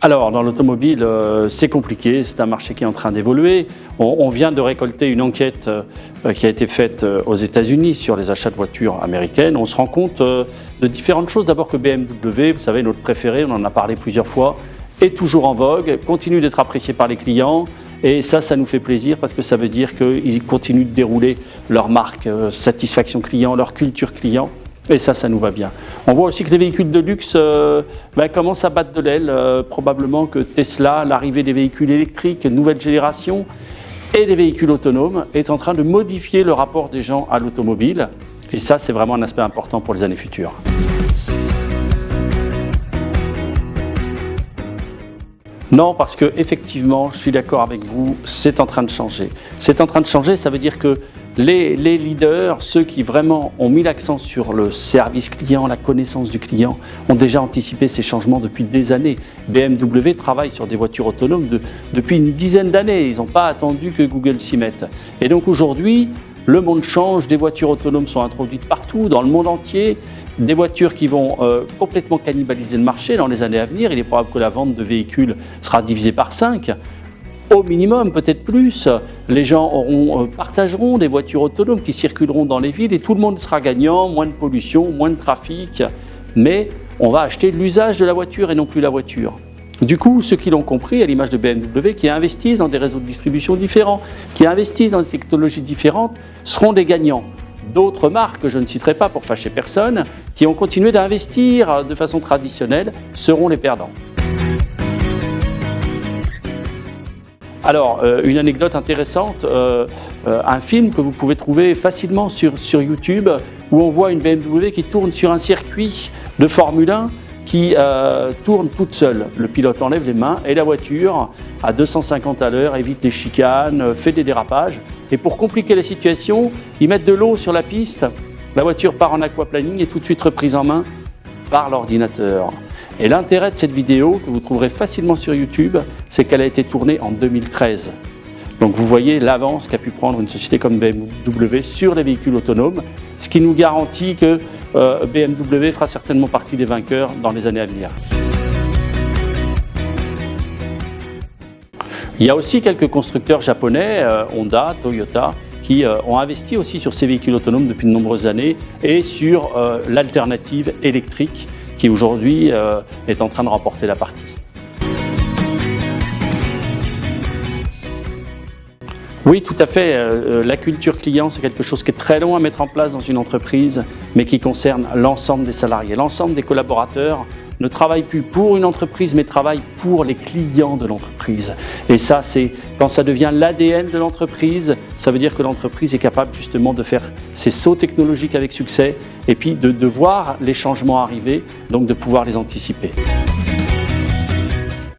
Alors, dans l'automobile, c'est compliqué, c'est un marché qui est en train d'évoluer. On vient de récolter une enquête qui a été faite aux États-Unis sur les achats de voitures américaines. On se rend compte de différentes choses. D'abord que BMW, vous savez, notre préféré, on en a parlé plusieurs fois, est toujours en vogue, continue d'être apprécié par les clients. Et ça nous fait plaisir parce que ça veut dire qu'ils continuent de dérouler leur marque, satisfaction client, leur culture client. Et ça nous va bien. On voit aussi que les véhicules de luxe commencent à battre de l'aile. Probablement que Tesla, l'arrivée des véhicules électriques, nouvelle génération, et des véhicules autonomes est en train de modifier le rapport des gens à l'automobile. Et ça, c'est vraiment un aspect important pour les années futures. Non, parce que effectivement, je suis d'accord avec vous, c'est en train de changer. C'est en train de changer, ça veut dire que les leaders, ceux qui vraiment ont mis l'accent sur le service client, la connaissance du client, ont déjà anticipé ces changements depuis des années. BMW travaille sur des voitures autonomes depuis une dizaine d'années. Ils n'ont pas attendu que Google s'y mette. Et donc aujourd'hui, le monde change, des voitures autonomes sont introduites partout, dans le monde entier, des voitures qui vont complètement cannibaliser le marché dans les années à venir. Il est probable que la vente de véhicules sera divisée par 5. Au minimum, peut-être plus, les gens partageront des voitures autonomes qui circuleront dans les villes et tout le monde sera gagnant, moins de pollution, moins de trafic, mais on va acheter l'usage de la voiture et non plus la voiture. Du coup, ceux qui l'ont compris, à l'image de BMW, qui investissent dans des réseaux de distribution différents, qui investissent dans des technologies différentes, seront des gagnants. D'autres marques, que je ne citerai pas pour fâcher personne, qui ont continué d'investir de façon traditionnelle, seront les perdants. Alors, une anecdote intéressante, un film que vous pouvez trouver facilement sur YouTube, où on voit une BMW qui tourne sur un circuit de Formule 1 qui tourne toute seule. Le pilote enlève les mains et la voiture, à 250 à l'heure, évite les chicanes, fait des dérapages. Et pour compliquer la situation, ils mettent de l'eau sur la piste, la voiture part en aquaplaning et tout de suite reprise en main par l'ordinateur. Et l'intérêt de cette vidéo, que vous trouverez facilement sur YouTube, c'est qu'elle a été tournée en 2013. Donc vous voyez l'avance qu'a pu prendre une société comme BMW sur les véhicules autonomes, ce qui nous garantit que BMW fera certainement partie des vainqueurs dans les années à venir. Il y a aussi quelques constructeurs japonais, Honda, Toyota, qui ont investi aussi sur ces véhicules autonomes depuis de nombreuses années et sur l'alternative électrique qui aujourd'hui est en train de remporter la partie. Oui, tout à fait. La culture client, c'est quelque chose qui est très long à mettre en place dans une entreprise, mais qui concerne l'ensemble des salariés. L'ensemble des collaborateurs ne travaillent plus pour une entreprise, mais travaillent pour les clients de l'entreprise. Et ça, c'est quand ça devient l'ADN de l'entreprise, ça veut dire que l'entreprise est capable justement de faire ses sauts technologiques avec succès et puis de voir les changements arriver, donc de pouvoir les anticiper.